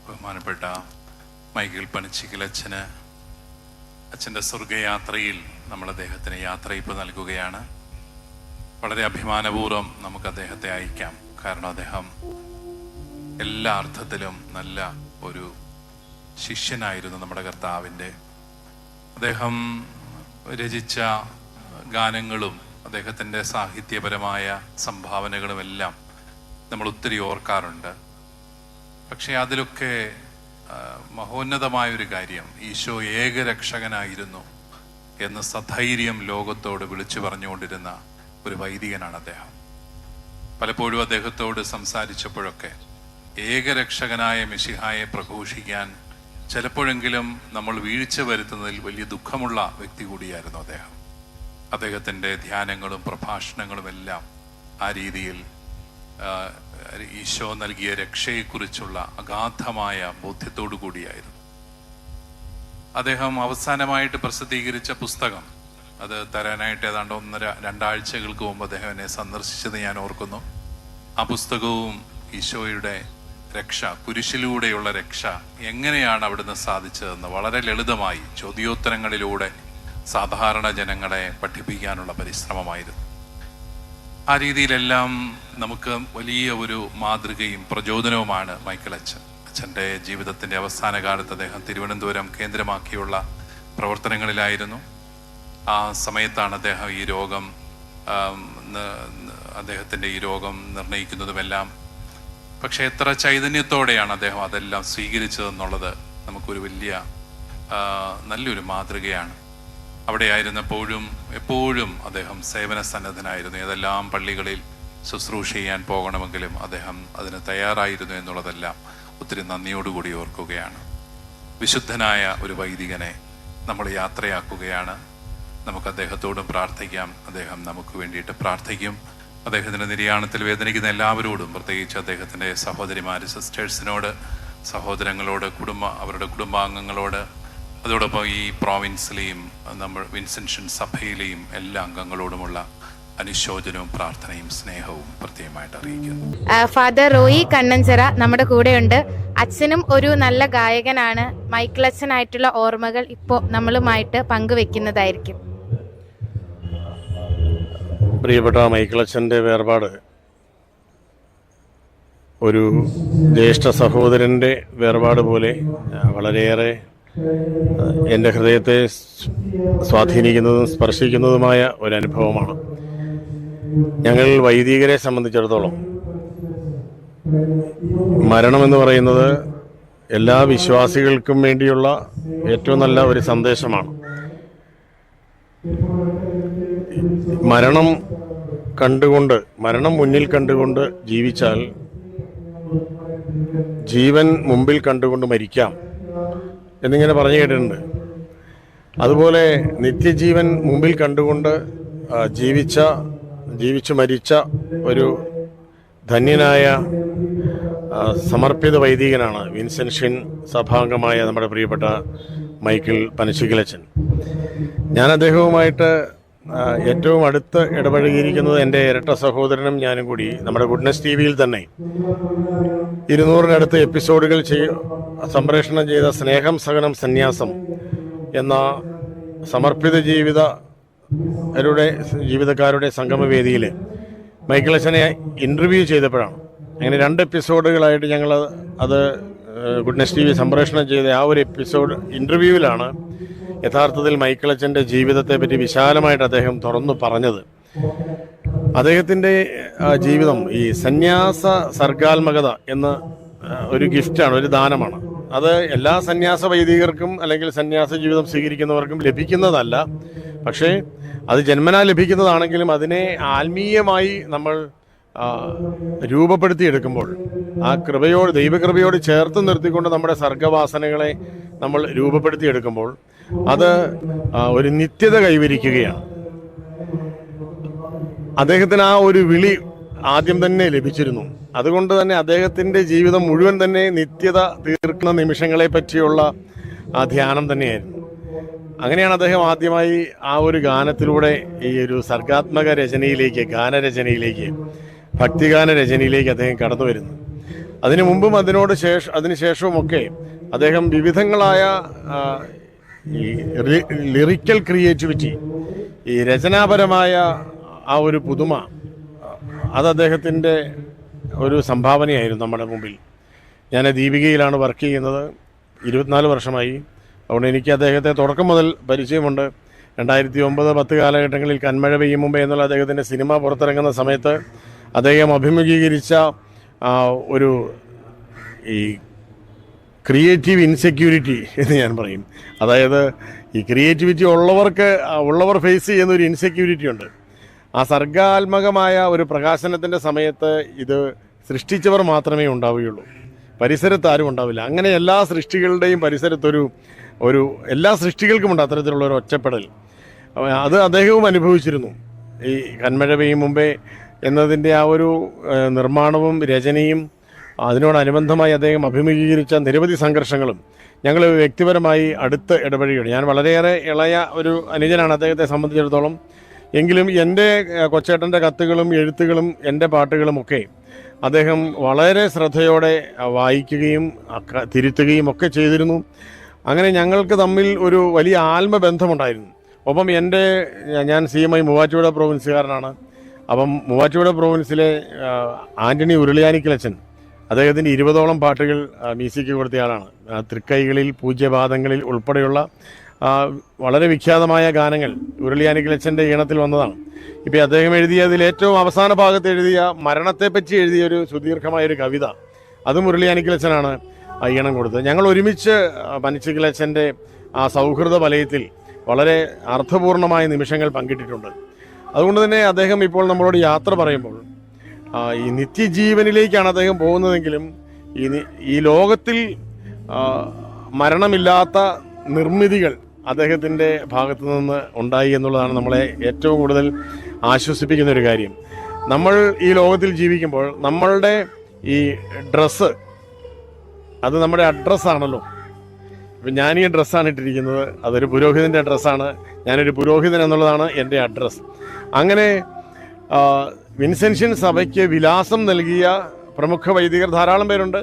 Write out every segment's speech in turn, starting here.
ബഹുമാനപ്പെട്ട മൈക്കിൾ പനച്ചിക്കൽ അച്ഛൻ്റെ സ്വർഗയാത്രയിൽ നമ്മൾ അദ്ദേഹത്തിന് യാത്രയപ്പ് നൽകുകയാണ്. വളരെ അഭിമാനപൂർവ്വം നമുക്ക് അദ്ദേഹത്തെ അയക്കാം. കാരണം അദ്ദേഹം എല്ലാ അർത്ഥത്തിലും നല്ല ഒരു ശിഷ്യനായിരുന്നു നമ്മുടെ കർത്താവിൻ്റെ. അദ്ദേഹം രചിച്ച ഗാനങ്ങളും അദ്ദേഹത്തിൻ്റെ സാഹിത്യപരമായ സംഭാവനകളുമെല്ലാം നമ്മൾ ഒത്തിരി ഓർക്കാറുണ്ട്. പക്ഷേ അതിലൊക്കെ മഹോന്നതമായൊരു കാര്യം, ഈശോ ഏകരക്ഷകനായിരുന്നു എന്ന് സധൈര്യം ലോകത്തോട് വിളിച്ചു പറഞ്ഞുകൊണ്ടിരുന്ന ഒരു വൈദികനാണ് അദ്ദേഹം. പലപ്പോഴും അദ്ദേഹത്തോട് സംസാരിച്ചപ്പോഴൊക്കെ ഏകരക്ഷകനായ മിശിഹായെ പ്രഘോഷിക്കാൻ ചിലപ്പോഴെങ്കിലും നമ്മൾ വീഴ്ച വരുത്തുന്നതിൽ വലിയ ദുഃഖമുള്ള വ്യക്തി കൂടിയായിരുന്നു അദ്ദേഹം. അദ്ദേഹത്തിൻ്റെ ധ്യാനങ്ങളും പ്രഭാഷണങ്ങളും എല്ലാം ആ രീതിയിൽ ഈശോ നൽകിയ രക്ഷയെക്കുറിച്ചുള്ള അഗാധമായ ബോധ്യത്തോടു കൂടിയായിരുന്നു. അദ്ദേഹം അവസാനമായിട്ട് പ്രസിദ്ധീകരിച്ച പുസ്തകം അത് തരാനായിട്ട് ഏതാണ്ട് 1-2 ആഴ്ചകൾക്ക് മുമ്പ് അദ്ദേഹം എന്നെ സന്ദർശിച്ചത് ഞാൻ ഓർക്കുന്നു. ആ പുസ്തകവും ഈശോയുടെ രക്ഷ, കുരിശിലൂടെയുള്ള രക്ഷ എങ്ങനെയാണ് അവിടുന്ന് സാധിച്ചതെന്ന് വളരെ ലളിതമായി ചോദ്യോത്തരങ്ങളിലൂടെ സാധാരണ ജനങ്ങളെ പഠിപ്പിക്കാനുള്ള പരിശ്രമമായിരുന്നു. ആ രീതിയിലെല്ലാം നമുക്ക് വലിയ ഒരു മാതൃകയും പ്രചോദനവുമാണ് മൈക്കിൾ അച്ഛൻ്റെ ജീവിതത്തിൻ്റെ അവസാന കാലത്ത് അദ്ദേഹം തിരുവനന്തപുരം കേന്ദ്രമാക്കിയുള്ള പ്രവർത്തനങ്ങളിലായിരുന്നു. ആ സമയത്താണ് അദ്ദേഹം അദ്ദേഹത്തിൻ്റെ ഈ രോഗം നിർണയിക്കുന്നതുമെല്ലാം. പക്ഷെ എത്ര ചൈതന്യത്തോടെയാണ് അദ്ദേഹം അതെല്ലാം സ്വീകരിച്ചതെന്നുള്ളത് നമുക്കൊരു വലിയ നല്ലൊരു മാതൃകയാണ്. അവിടെ ആയിരുന്നപ്പോഴും എപ്പോഴും അദ്ദേഹം സേവന സന്നദ്ധനായിരുന്നു. ഏതെല്ലാം പള്ളികളിൽ ശുശ്രൂഷ ചെയ്യാൻ പോകണമെങ്കിലും അദ്ദേഹം അതിന് തയ്യാറായിരുന്നു എന്നുള്ളതെല്ലാം ഒത്തിരി നന്ദിയോടുകൂടി ഓർക്കുകയാണ്. വിശുദ്ധനായ ഒരു വൈദികനെ നമ്മൾ യാത്രയാക്കുകയാണ്. നമുക്ക് അദ്ദേഹത്തോടും പ്രാർത്ഥിക്കാം. അദ്ദേഹം നമുക്ക് വേണ്ടിയിട്ട് പ്രാർത്ഥിക്കും. അദ്ദേഹത്തിൻ്റെ നിര്യാണത്തിൽ വേദനിക്കുന്ന എല്ലാവരോടും, പ്രത്യേകിച്ച് അദ്ദേഹത്തിൻ്റെ സഹോദരിമാർ, സിസ്റ്റേഴ്സിനോട്, സഹോദരങ്ങളോട്, അവരുടെ കുടുംബാംഗങ്ങളോട്, അതോടൊപ്പം ഈ പ്രോവിൻസിലെയും നമ്മൾ വിൻസെൻഷൻ സഭയിലെയും എല്ലാ അംഗങ്ങളോടുമുള്ള അനുശോചനവും പ്രാർത്ഥനയും സ്നേഹവും പ്രത്യേകമായിട്ട് അറിയിക്കുന്നു. ഫാദർ റോയി കണ്ണഞ്ചിറ നമ്മുടെ കൂടെയുണ്ട്. അച്ഛനും ഒരു നല്ല ഗായകനാണ്. മൈക്കിൾ അച്ഛനായിട്ടുള്ള ഓർമ്മകൾ ഇപ്പോൾ നമ്മളുമായിട്ട് പങ്കുവെക്കുന്നതായിരിക്കും. പ്രിയപ്പെട്ട മൈക്കിൾ അച്ഛൻ്റെ വേർപാട് ഒരു ജ്യേഷ്ഠ സഹോദരൻ്റെ വേർപാട് പോലെ വളരെയേറെ എൻ്റെ ഹൃദയത്തെ സ്വാധീനിക്കുന്നതും സ്പർശിക്കുന്നതുമായ ഒരനുഭവമാണ്. ഞങ്ങൾ വൈദികരെ സംബന്ധിച്ചിടത്തോളം മരണമെന്ന് പറയുന്നത് എല്ലാ വിശ്വാസികൾക്കും വേണ്ടിയുള്ള ഏറ്റവും നല്ല ഒരു സന്ദേശമാണ്. മരണം മുന്നിൽ കണ്ടുകൊണ്ട് ജീവിച്ചാൽ ജീവൻ മുമ്പിൽ കണ്ടുകൊണ്ട് മരിക്കാം എന്നിങ്ങനെ പറഞ്ഞു കേട്ടിട്ടുണ്ട്. അതുപോലെ നിത്യജീവൻ മുമ്പിൽ കണ്ടുകൊണ്ട് ജീവിച്ചു മരിച്ച ഒരു ധന്യനായ സമർപ്പിത വൈദികനാണ് വിൻസെൻഷൻ സഭാംഗമായ നമ്മുടെ പ്രിയപ്പെട്ട മൈക്കിൾ പനച്ചിക്കലച്ചൻ. ഞാൻ അദ്ദേഹവുമായിട്ട് ഏറ്റവും അടുത്ത് ഇടപഴകിയിരിക്കുന്നത് എൻ്റെ ഇരട്ട സഹോദരനും ഞാനും കൂടി നമ്മുടെ ഗുഡ്നസ് ടിവിയിൽ തന്നെ 200-നടുത്ത് എപ്പിസോഡുകൾ സംപ്രേഷണം ചെയ്ത സ്നേഹം സഹനം സന്യാസം എന്ന സമർപ്പിത ജീവിതക്കാരുടെ സംഗമവേദിയിൽ മൈക്കിൾ അച്ഛനെ ഇൻ്റർവ്യൂ ചെയ്തപ്പോഴാണ്. അങ്ങനെ 2 എപ്പിസോഡുകളായിട്ട് ഞങ്ങൾ അത് ഗുഡ്നസ് ടി വി സംപ്രേഷണം ചെയ്ത ആ ഒരു എപ്പിസോഡ് ഇൻ്റർവ്യൂവിലാണ് യഥാർത്ഥത്തിൽ മൈക്കിൾ അച്ഛൻ്റെ ജീവിതത്തെ പറ്റി വിശാലമായിട്ട് അദ്ദേഹം തുറന്നു പറഞ്ഞത്. അദ്ദേഹത്തിൻ്റെ ജീവിതം ഈ സന്യാസ സർഗാത്മകത എന്ന ഒരു ഗിഫ്റ്റാണ്, ഒരു ദാനമാണ്. അത് എല്ലാ സന്യാസ വൈദികർക്കും അല്ലെങ്കിൽ സന്യാസ ജീവിതം സ്വീകരിക്കുന്നവർക്കും ലഭിക്കുന്നതല്ല. പക്ഷേ അത് ജന്മനാ ലഭിക്കുന്നതാണെങ്കിലും അതിനെ ആത്മീയമായി നമ്മൾ രൂപപ്പെടുത്തിയെടുക്കുമ്പോൾ ആ ദൈവകൃപയോട് ചേർത്ത് നിർത്തിക്കൊണ്ട് നമ്മുടെ സർഗവാസനകളെ നമ്മൾ രൂപപ്പെടുത്തിയെടുക്കുമ്പോൾ അത് ഒരു നിത്യത കൈവരിക്കുകയാണ്. അദ്ദേഹത്തിന് ആ ഒരു വിളി ആദ്യം തന്നെ ലഭിച്ചിരുന്നു. അതുകൊണ്ട് തന്നെ അദ്ദേഹത്തിൻ്റെ ജീവിതം മുഴുവൻ തന്നെ നിത്യത തീർക്കുന്ന നിമിഷങ്ങളെ പറ്റിയുള്ള ആ ധ്യാനം തന്നെയായിരുന്നു. അങ്ങനെയാണ് അദ്ദേഹം ആദ്യമായി ആ ഒരു ഗാനത്തിലൂടെ ഈ ഒരു സർഗാത്മക രചനയിലേക്ക്, ഗാനരചനയിലേക്ക്, ഭക്തിഗാന രചനയിലേക്ക് അദ്ദേഹം കടന്നു വരുന്നത്. അതിനു മുമ്പും അതിനുശേഷവുമൊക്കെ അദ്ദേഹം വിവിധങ്ങളായ ഈ ലിറിക്കൽ ക്രിയേറ്റിവിറ്റി, ഈ രചനാപരമായ ആ ഒരു പുതുമ, അത് അദ്ദേഹത്തിൻ്റെ ഒരു സംഭാവനയായിരുന്നു നമ്മുടെ മുമ്പിൽ. ഞാൻ ദീപികയിലാണ് വർക്ക് ചെയ്യുന്നത്, 24 വർഷമായി. അതുകൊണ്ട് എനിക്ക് അദ്ദേഹത്തെ തുടക്കം മുതൽ പരിചയമുണ്ട്. 2009-10 കാലഘട്ടങ്ങളിൽ കന്മഴ പെയ്യും മുമ്പേ എന്നുള്ള അദ്ദേഹത്തിൻ്റെ സിനിമ പുറത്തിറങ്ങുന്ന സമയത്ത് അദ്ദേഹം അഭിമുഖീകരിച്ച ഒരു ഈ ക്രിയേറ്റീവ് ഇൻസെക്യൂരിറ്റി എന്ന് ഞാൻ പറയും. അതായത് ഈ ക്രിയേറ്റിവിറ്റി ഉള്ളവർ ഫേസ് ചെയ്യുന്ന ഒരു ഇൻസെക്യൂരിറ്റി ഉണ്ട്. ആ സർഗാത്മകമായ ഒരു പ്രകാശനത്തിൻ്റെ സമയത്ത് ഇത് സൃഷ്ടിച്ചവർ മാത്രമേ ഉണ്ടാവുകയുള്ളൂ, പരിസരത്ത് ആരും ഉണ്ടാവില്ല. അങ്ങനെ എല്ലാ സൃഷ്ടികളുടെയും പരിസരത്തൊരു എല്ലാ സൃഷ്ടികൾക്കുമുണ്ട് അത്തരത്തിലുള്ള ഒരു ഒറ്റപ്പെടൽ. അത് അദ്ദേഹവും അനുഭവിച്ചിരുന്നു. ഈ കന്മഴ പെയ്യും മുമ്പേ എന്നതിൻ്റെ ആ ഒരു നിർമ്മാണവും രചനയും അതിനോടനുബന്ധമായി അദ്ദേഹം അഭിമുഖീകരിച്ച നിരവധി സംഘർഷങ്ങളും ഞങ്ങൾ വ്യക്തിപരമായി അടുത്ത് ഇടപഴകിയാണ്. ഞാൻ വളരെയേറെ ഇളയ ഒരു അനുജനാണ് അദ്ദേഹത്തെ സംബന്ധിച്ചിടത്തോളം. എങ്കിലും എൻ്റെ കൊച്ചേട്ടൻ്റെ കത്തുകളും എഴുത്തുകളും എൻ്റെ പാട്ടുകളുമൊക്കെ അദ്ദേഹം വളരെ ശ്രദ്ധയോടെ വായിക്കുകയും തിരുത്തുകയും ഒക്കെ ചെയ്തിരുന്നു. അങ്ങനെ ഞങ്ങൾക്ക് തമ്മിൽ ഒരു വലിയ ആത്മബന്ധമുണ്ടായിരുന്നു. ഒപ്പം ഞാൻ CMI മൂവാറ്റുപുഴ പ്രൊവിൻസുകാരനാണ്. അപ്പം മൂവാറ്റുപുഴ പ്രൊവിൻസിലെ ആൻ്റണി ഉരുളിയാനിക്കലച്ചൻ അദ്ദേഹത്തിൻ്റെ 20ഓളം പാട്ടുകൾ മ്യൂസിക് കൊടുത്തയാളാണ്. തൃക്കൈകളിൽ, പൂജ്യപാദങ്ങളിൽ ഉൾപ്പെടെയുള്ള വളരെ വിഖ്യാതമായ ഗാനങ്ങൾ ഉരുളിയാനിക്കലച്ചൻ്റെ ഈണത്തിൽ വന്നതാണ്. ഇപ്പം അദ്ദേഹം എഴുതിയതിൽ ഏറ്റവും അവസാന ഭാഗത്ത് എഴുതിയ മരണത്തെപ്പറ്റി എഴുതിയൊരു സുദീർഘമായൊരു കവിത, അതും ഉരുളിയാനിക്കലച്ചനാണ് ഈണം കൊടുത്തത്. ഞങ്ങൾ ഒരുമിച്ച് പനിച്ചിക്കലച്ചൻ്റെ ആ സൗഹൃദ വലയത്തിൽ വളരെ അർത്ഥപൂർണമായ നിമിഷങ്ങൾ പങ്കിട്ടിട്ടുണ്ട്. അതുകൊണ്ട് തന്നെ അദ്ദേഹം ഇപ്പോൾ നമ്മളോട് യാത്ര പറയുമ്പോൾ ഈ നിത്യജീവനിലേക്കാണ് അദ്ദേഹം പോകുന്നതെങ്കിലും ഈ ലോകത്തിൽ മരണമില്ലാത്ത നിർമ്മിതികൾ അദ്ദേഹത്തിൻ്റെ ഭാഗത്തു നിന്ന് ഉണ്ടായി എന്നുള്ളതാണ് നമ്മളെ ഏറ്റവും കൂടുതൽ ആശ്വസിപ്പിക്കുന്ന ഒരു കാര്യം. നമ്മൾ ഈ ലോകത്തിൽ ജീവിക്കുമ്പോൾ നമ്മളുടെ ഈ ഡ്രസ്സ് അത് നമ്മുടെ അഡ്രസ്സാണല്ലോ. ഇപ്പം ഞാനീ ഡ്രസ്സാണ് ഇട്ടിരിക്കുന്നത്, അതൊരു പുരോഹിതൻ്റെ ഡ്രസ്സാണ്. ഞാനൊരു പുരോഹിതൻ എന്നുള്ളതാണ് എൻ്റെ അഡ്രസ്സ്. അങ്ങനെ വിൻസെൻഷ്യൻ സഭയ്ക്ക് വിലാസം നൽകിയ പ്രമുഖ വൈദികർ ധാരാളം പേരുണ്ട്.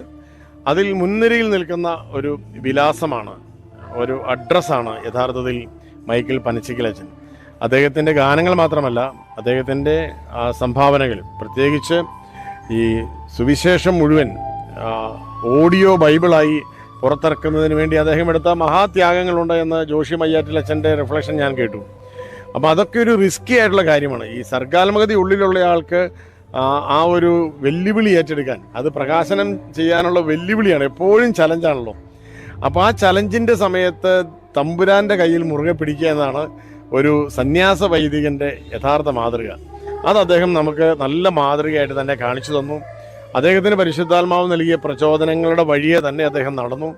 അതിൽ മുൻനിരയിൽ നിൽക്കുന്ന ഒരു വിലാസമാണ്, ഒരു അഡ്രസ്സാണ് യഥാർത്ഥത്തിൽ മൈക്കിൾ പനച്ചിക്കലച്ചൻ. അദ്ദേഹത്തിൻ്റെ ഗാനങ്ങൾ മാത്രമല്ല, അദ്ദേഹത്തിൻ്റെ സംഭാവനകൾ, പ്രത്യേകിച്ച് ഈ സുവിശേഷം മുഴുവൻ ഓഡിയോ ബൈബിളായി പുറത്തിറക്കുന്നതിന് വേണ്ടി അദ്ദേഹം എടുത്ത മഹാത്യാഗങ്ങളുണ്ട് എന്ന് ജോഷി മയ്യാറ്റിലച്ചൻ്റെ റിഫ്ലക്ഷൻ ഞാൻ കേട്ടു. അപ്പോൾ അതൊക്കെ ഒരു റിസ്കി ആയിട്ടുള്ള കാര്യമാണ്. ഈ സർഗാത്മകത ഉള്ളിലുള്ള ആൾക്ക് ആ ഒരു വെല്ലുവിളി ഏറ്റെടുക്കാൻ, അത് പ്രകാശനം ചെയ്യാനുള്ള വെല്ലുവിളിയാണ്, എപ്പോഴും ചലഞ്ചാണല്ലോ. അപ്പോൾ ആ ചലഞ്ചിൻ്റെ സമയത്ത് തമ്പുരാൻ്റെ കയ്യിൽ മുറുകെ പിടിക്കുക എന്നാണ് ഒരു സന്യാസ വൈദികൻ്റെ യഥാർത്ഥ മാതൃക. അത് അദ്ദേഹം നമുക്ക് നല്ല മാതൃകയായിട്ട് തന്നെ കാണിച്ചു തന്നു. അദ്ദേഹത്തിന് പരിശുദ്ധാത്മാവ് നൽകിയ പ്രചോദനങ്ങളുടെ വഴിയെ തന്നെ അദ്ദേഹം നടന്നു.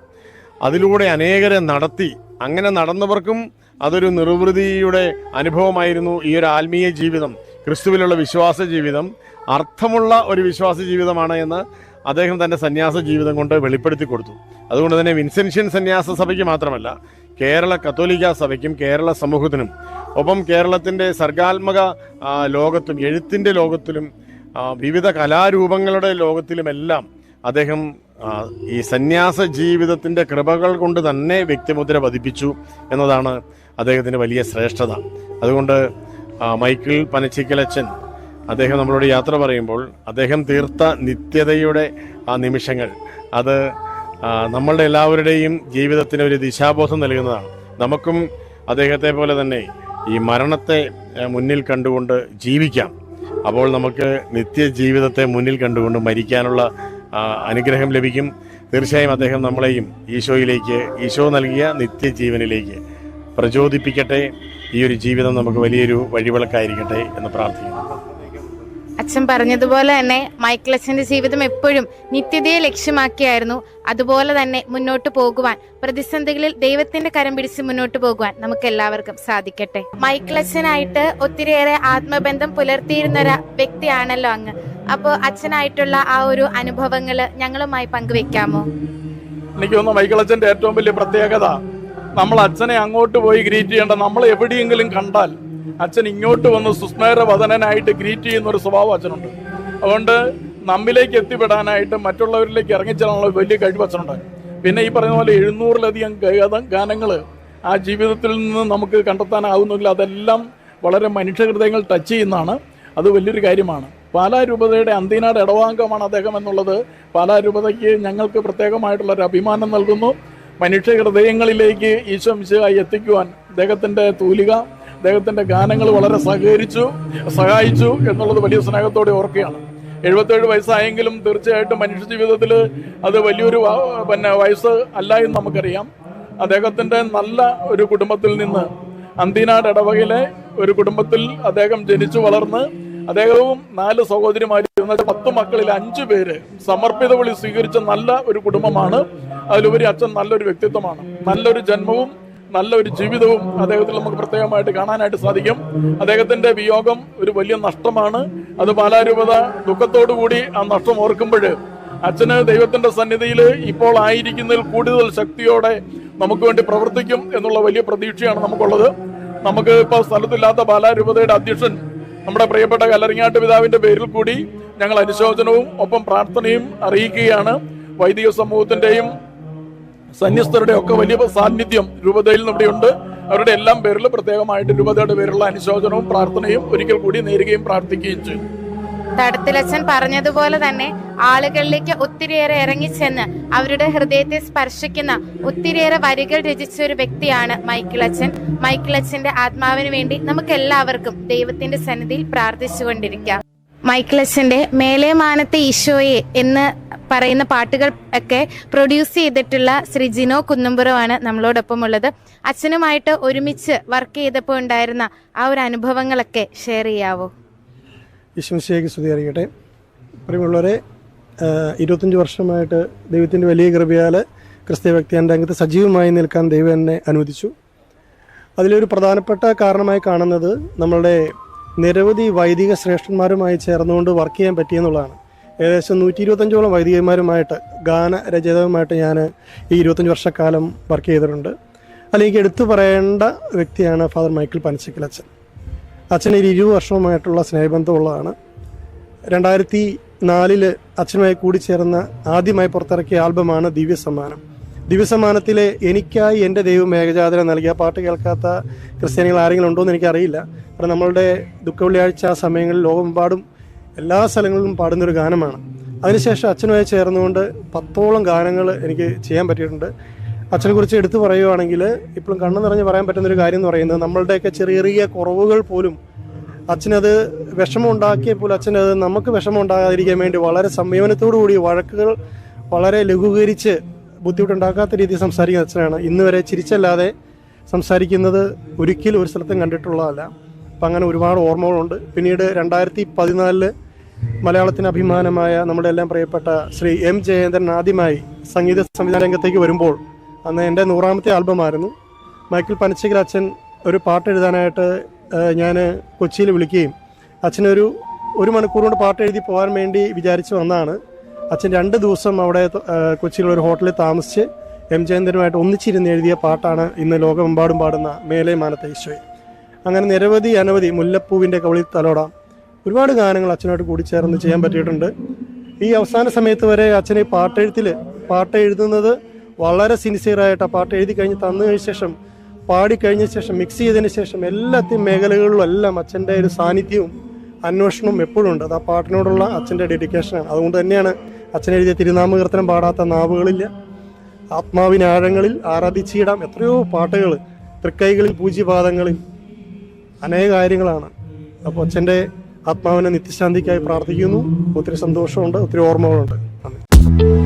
അതിലൂടെ അനേകരെ നടത്തി. അങ്ങനെ നടന്നവർക്കും അതൊരു നിർവൃതിയുടെ അനുഭവമായിരുന്നു ഈ ഒരു ആത്മീയ ജീവിതം, ക്രിസ്തുവിലുള്ള വിശ്വാസ ജീവിതം അർത്ഥമുള്ള ഒരു വിശ്വാസ ജീവിതമാണ് എന്ന് അദ്ദേഹം തൻ്റെ സന്യാസ ജീവിതം കൊണ്ട് വെളിപ്പെടുത്തി കൊടുത്തു. അതുകൊണ്ട് തന്നെ വിൻസെൻഷ്യൻ സന്യാസ സഭയ്ക്ക് മാത്രമല്ല, കേരള കത്തോലിക്ക സഭയ്ക്കും കേരള സമൂഹത്തിനും, ഒപ്പം കേരളത്തിൻ്റെ സർഗാത്മക ലോകത്തും എഴുത്തിൻ്റെ ലോകത്തിലും വിവിധ കലാരൂപങ്ങളുടെ ലോകത്തിലുമെല്ലാം അദ്ദേഹം ഈ സന്യാസ ജീവിതത്തിൻ്റെ കൃപകൾ കൊണ്ട് തന്നെ വ്യക്തിമുദ്ര പതിപ്പിച്ചു എന്നതാണ് അദ്ദേഹത്തിൻ്റെ വലിയ ശ്രേഷ്ഠത. അതുകൊണ്ട് മൈക്കിൾ പനച്ചിക്കലച്ചൻ അദ്ദേഹം നമ്മളോട് യാത്ര പറയുമ്പോൾ അദ്ദേഹം തീർത്ത നിത്യതയുടെ ആ നിമിഷങ്ങൾ, അത് നമ്മളുടെ എല്ലാവരുടെയും ജീവിതത്തിന് ഒരു ദിശാബോധം നൽകുന്നതാണ്. നമുക്കും അദ്ദേഹത്തെ പോലെ തന്നെ ഈ മരണത്തെ മുന്നിൽ കണ്ടുകൊണ്ട് ജീവിക്കാം. അപ്പോൾ നമുക്ക് നിത്യജീവിതത്തെ മുന്നിൽ കണ്ടുകൊണ്ട് മരിക്കാനുള്ള അനുഗ്രഹം ലഭിക്കും. തീർച്ചയായും അദ്ദേഹം നമ്മളെയും ഈശോയിലേക്ക്, ഈശോ നൽകിയ നിത്യജീവനിലേക്ക് പ്രചോദിപ്പിക്കട്ടെ. ഈ ഒരു ജീവിതം നമുക്ക് വലിയൊരു വഴിവിളക്കായിരിക്കട്ടെ എന്ന് പ്രാർത്ഥിക്കുന്നു. അച്ഛൻ പറഞ്ഞതുപോലെ തന്നെ മൈക്കിൾ അച്ഛൻ്റെ ജീവിതം എപ്പോഴും നിത്യതയെ ലക്ഷ്യമാക്കിയായിരുന്നു. അതുപോലെ തന്നെ മുന്നോട്ട് പോകുവാൻ, പ്രതിസന്ധികളിൽ ദൈവത്തിന്റെ കരം പിടിച്ച് മുന്നോട്ട് പോകുവാൻ നമുക്ക് എല്ലാവർക്കും സാധിക്കട്ടെ. മൈക്കിൾ അച്ഛനായിട്ട് ഒത്തിരിയേറെ ആത്മബന്ധം പുലർത്തിയിരുന്ന ഒരു വ്യക്തിയാണല്ലോ അങ്ങ്. അപ്പോൾ അച്ഛനായിട്ടുള്ള ആ ഒരു അനുഭവങ്ങൾ ഞങ്ങളുമായി പങ്കുവെക്കാമോ? എനിക്ക് തോന്നുന്നു മൈക്കിൾ അച്ഛൻ്റെ ഏറ്റവും വലിയ പ്രത്യേകത, നമ്മൾ അച്ഛനെ അങ്ങോട്ട് പോയി ഗ്രീറ്റ് ചെയ്യേണ്ട, നമ്മൾ എവിടെയെങ്കിലും കണ്ടാൽ അച്ഛൻ ഇങ്ങോട്ട് വന്ന് സുസ്മേര വദനനായിട്ട് ഗ്രീറ്റ് ചെയ്യുന്ന ഒരു സ്വഭാവം അച്ഛനുണ്ട്. അതുകൊണ്ട് നമ്മിലേക്ക് എത്തിപ്പെടാനായിട്ട് മറ്റുള്ളവരിലേക്ക് ഇറങ്ങിച്ചെല്ലാനുള്ള വലിയ കഴിവ് അച്ഛനുണ്ടായി. പിന്നെ ഈ പറയുന്ന പോലെ 700-ലധികം ഗാനങ്ങൾ ആ ജീവിതത്തിൽ നിന്ന് നമുക്ക് കണ്ടെത്താനാവുന്നെങ്കിൽ അതെല്ലാം വളരെ മനുഷ്യഹൃദയങ്ങൾ ടച്ച് ചെയ്യുന്നതാണ്. അത് വലിയൊരു കാര്യമാണ്. പാലാ രൂപതയുടെ അന്തീനാട് ഇടവാംഗമാണ് അദ്ദേഹം എന്നുള്ളത് പാലാ രൂപതയ്ക്ക് ഞങ്ങൾക്ക് പ്രത്യേകമായിട്ടുള്ളൊരു അഭിമാനം നൽകുന്നു. മനുഷ്യ ഹൃദയങ്ങളിലേക്ക് ഈശോ മിശിഹായി എത്തിക്കുവാൻ അദ്ദേഹത്തിൻ്റെ തൂലിക, അദ്ദേഹത്തിൻ്റെ ഗാനങ്ങൾ വളരെ സഹായിച്ചു എന്നുള്ളത് വലിയ സ്നേഹത്തോടെ ഓർക്കുകയാണ്. 77 വയസ്സായെങ്കിലും തീർച്ചയായിട്ടും മനുഷ്യ ജീവിതത്തിൽ അത് വലിയൊരു വയസ്സ് അല്ല എന്ന് നമുക്കറിയാം. അദ്ദേഹത്തിൻ്റെ നല്ല ഒരു കുടുംബത്തിൽ നിന്ന്, അന്തീനാട് ഇടവകയിലെ ഒരു കുടുംബത്തിൽ അദ്ദേഹം ജനിച്ചു വളർന്ന് അദ്ദേഹവും 4 സഹോദരിമാരും 10 മക്കളിൽ 5 പേര് സമർപ്പിത വിളി സ്വീകരിച്ച നല്ല ഒരു കുടുംബമാണ്. അതിലുപരി അച്ഛൻ നല്ലൊരു വ്യക്തിത്വമാണ്. നല്ലൊരു ജന്മവും നല്ലൊരു ജീവിതവും അദ്ദേഹത്തിൽ നമുക്ക് പ്രത്യേകമായിട്ട് കാണാനായിട്ട് സാധിക്കും. അദ്ദേഹത്തിന്റെ വിയോഗം ഒരു വലിയ നഷ്ടമാണ്. അത് പാലാ രൂപത ദുഃഖത്തോടു കൂടി ആ നഷ്ടം ഓർക്കുമ്പോൾ അച്ഛന് ദൈവത്തിന്റെ സന്നിധിയിൽ ഇപ്പോൾ ആയിരിക്കുന്നതിൽ കൂടുതൽ ശക്തിയോടെ നമുക്ക് വേണ്ടി പ്രവർത്തിക്കും എന്നുള്ള വലിയ പ്രതീക്ഷയാണ് നമുക്കുള്ളത്. നമുക്ക് ഇപ്പോൾ സ്ഥലത്തില്ലാത്ത പാലാ രൂപതയുടെ അധ്യക്ഷൻ നമ്മുടെ പ്രിയപ്പെട്ട കല്ലറിങ്ങാട്ട് പിതാവിന്റെ പേരിൽ കൂടി ഞങ്ങൾ അനുശോചനവും ഒപ്പം പ്രാർത്ഥനയും അറിയിക്കുകയാണ്. വൈദിക സമൂഹത്തിന്റെയും സന്യസ്തരുടെ ഒക്കെ വലിയ സാന്നിധ്യം രൂപതയിൽ ഇവിടെയുണ്ട്. അവരുടെ എല്ലാം പേരിൽ പ്രത്യേകമായിട്ട് രൂപതയുടെ പേരിലുള്ള അനുശോചനവും പ്രാർത്ഥനയും ഒരിക്കൽ കൂടി നേരുകയും പ്രാർത്ഥിക്കുകയും ചെയ്യും. തടത്തിലച്ഛൻ പറഞ്ഞതുപോലെ തന്നെ ആളുകളിലേക്ക് ഒത്തിരിയേറെ ഇറങ്ങിച്ചെന്ന് അവരുടെ ഹൃദയത്തെ സ്പർശിക്കുന്ന ഒത്തിരിയേറെ വരികൾ രചിച്ച ഒരു വ്യക്തിയാണ് മൈക്കിളച്ഛൻ. മൈക്കിളച്ഛന്റെ ആത്മാവിന് വേണ്ടി നമുക്ക് എല്ലാവർക്കും ദൈവത്തിന്റെ സന്നിധിയിൽ പ്രാർത്ഥിച്ചുകൊണ്ടിരിക്കാം. മൈക്കിളച്ഛന്റെ മേലെ മാനത്തെ ഈശോയെ എന്ന് പറയുന്ന പാട്ടുകൾ ഒക്കെ പ്രൊഡ്യൂസ് ചെയ്തിട്ടുള്ള ശ്രീ ജിനോ കുന്നുംപുറമാണ് നമ്മളോടൊപ്പം ഉള്ളത്. അച്ഛനുമായിട്ട് ഒരുമിച്ച് വർക്ക് ചെയ്തപ്പോൾ ഉണ്ടായിരുന്ന ആ ഒരു അനുഭവങ്ങളൊക്കെ ഷെയർ ചെയ്യാവോ? ഈശ്വരശേഖി സ്തുതി അറിയട്ടെ. പ്രിയമുള്ളവരെ, 25 വർഷമായിട്ട് ദൈവത്തിൻ്റെ വലിയ കൃപയാൽ ക്രിസ്തീയ വ്യക്തിയുടെ രംഗത്ത് സജീവമായി നിൽക്കാൻ ദൈവം എന്നെ അനുവദിച്ചു. അതിലൊരു പ്രധാനപ്പെട്ട കാരണമായി കാണുന്നത് നമ്മളുടെ നിരവധി വൈദിക ശ്രേഷ്ഠന്മാരുമായി ചേർന്നുകൊണ്ട് വർക്ക് ചെയ്യാൻ പറ്റിയെന്നുള്ളതാണ്. ഏകദേശം 125ഓളം വൈദികന്മാരുമായിട്ട് ഗാനരചയിതാവുമായിട്ട് ഞാൻ ഈ 25 വർഷക്കാലം വർക്ക് ചെയ്തിട്ടുണ്ട്. അല്ലെങ്കിൽ എടുത്തു പറയേണ്ട വ്യക്തിയാണ് ഫാദർ മൈക്കിൾ പനച്ചിക്കലച്ഛൻ. അച്ഛന് 20 വർഷവുമായിട്ടുള്ള സ്നേഹബന്ധമുള്ളതാണ്. 2004 അച്ഛനുമായി കൂടിച്ചേർന്ന ആദ്യമായി പുറത്തിറക്കിയ ആൽബമാണ് ദിവ്യസമ്മാനം. ദിവ്യസമ്മാനത്തിലെ എനിക്കായി എൻ്റെ ദൈവം ഏകജാതന നൽകിയ പാട്ട് കേൾക്കാത്ത ക്രിസ്ത്യാനികൾ ആരെങ്കിലും ഉണ്ടോ എന്ന് എനിക്കറിയില്ല. കാരണം നമ്മളുടെ ദുഃഖവെള്ളിയാഴ്ച ആ സമയങ്ങളിൽ ലോകമെമ്പാടും എല്ലാ സ്ഥലങ്ങളിലും പാടുന്നൊരു ഗാനമാണ്. അതിനുശേഷം അച്ഛനുമായി ചേർന്നുകൊണ്ട് 10ഓളം ഗാനങ്ങൾ എനിക്ക് ചെയ്യാൻ പറ്റിയിട്ടുണ്ട്. അച്ഛനെക്കുറിച്ച് എടുത്തു പറയുകയാണെങ്കിൽ ഇപ്പോഴും കണ്ണു നിറഞ്ഞ് പറയാൻ പറ്റുന്നൊരു കാര്യം എന്ന് പറയുന്നത് നമ്മളുടെയൊക്കെ ചെറിയ ചെറിയ കുറവുകൾ പോലും അച്ഛനത് വിഷമം ഉണ്ടാക്കിയാൽ പോലും അച്ഛനത് നമുക്ക് വിഷമം ഉണ്ടാകാതിരിക്കാൻ വേണ്ടി വളരെ സംയമനത്തോടു കൂടി വഴക്കുകൾ വളരെ ലഘൂകരിച്ച് ബുദ്ധിമുട്ടുണ്ടാക്കാത്ത രീതിയിൽ സംസാരിക്കുന്ന അച്ഛനാണ്. ഇന്ന് വരെ ചിരിച്ചല്ലാതെ സംസാരിക്കുന്നത് ഒരിക്കലും ഒരു സ്ഥലത്തും കണ്ടിട്ടുള്ളതല്ല. അപ്പം അങ്ങനെ ഒരുപാട് ഓർമ്മകളുണ്ട്. പിന്നീട് 2014 മലയാളത്തിന് അഭിമാനമായ നമ്മുടെ എല്ലാം പ്രിയപ്പെട്ട ശ്രീ എം ജയേന്ദ്രൻ ആദ്യമായി സംഗീത സംവിധാന രംഗത്തേക്ക് വരുമ്പോൾ അന്ന് എൻ്റെ 100ാമത്തെ ആൽബമായിരുന്നു. മൈക്കിൾ പനച്ചിക്കൽ അച്ഛൻ ഒരു പാട്ട് എഴുതാനായിട്ട് ഞാൻ കൊച്ചിയിൽ വിളിക്കുകയും അച്ഛനൊരു 1 മണിക്കൂർ കൊണ്ട് പാട്ട് എഴുതി പോകാൻ വേണ്ടി വിചാരിച്ച് വന്നതാണ്. അച്ഛൻ 2 ദിവസം അവിടെ കൊച്ചിയിലുള്ള ഒരു ഹോട്ടലിൽ താമസിച്ച് എം ജയേന്ദ്രനുമായിട്ട് ഒന്നിച്ചിരുന്ന് എഴുതിയ പാട്ടാണ് ഇന്ന് ലോകമെമ്പാടും പാടുന്ന മേലെ മാനത്തെ ഈശോയെ. അങ്ങനെ നിരവധി അനവധി മുല്ലപ്പൂവിൻ്റെ കവിളിൽ തലോടാം ഒരുപാട് ഗാനങ്ങൾ അച്ഛനായിട്ട് കൂടിച്ചേർന്ന് ചെയ്യാൻ പറ്റിയിട്ടുണ്ട്. ഈ അവസാന സമയത്ത് വരെ അച്ഛനെ പാട്ട് എഴുതുന്നത് വളരെ സിൻസിയറായിട്ട് ആ പാട്ട് എഴുതി കഴിഞ്ഞ് തന്നു കഴിഞ്ഞ ശേഷം പാടിക്കഴിഞ്ഞ ശേഷം മിക്സ് ചെയ്തതിന് ശേഷം എല്ലാത്തെയും മേഖലകളിലും എല്ലാം അച്ഛൻ്റെ ഒരു സാന്നിധ്യവും അന്വേഷണവും എപ്പോഴും ഉണ്ട്. അത് ആ പാട്ടിനോടുള്ള അച്ഛൻ്റെ ഡെഡിക്കേഷനാണ്. അതുകൊണ്ട് തന്നെയാണ് അച്ഛൻ എഴുതിയ തിരുനാമകീർത്തനം പാടാത്ത നാവുകളില്ല. ആത്മാവിനാഴങ്ങളിൽ ആരാധിച്ചിടാം എത്രയോ പാട്ടുകൾ, തൃക്കൈകളിൽ പൂജ്യപാദങ്ങളിൽ അനേക കാര്യങ്ങളാണ്. അപ്പോൾ അച്ഛൻ്റെ ആത്മാവിനെ നിത്യശാന്തിക്കായി പ്രാർത്ഥിക്കുന്നു. ഒത്തിരി സന്തോഷമുണ്ട്, ഒത്തിരി ഓർമ്മകളുണ്ട്. നന്ദി.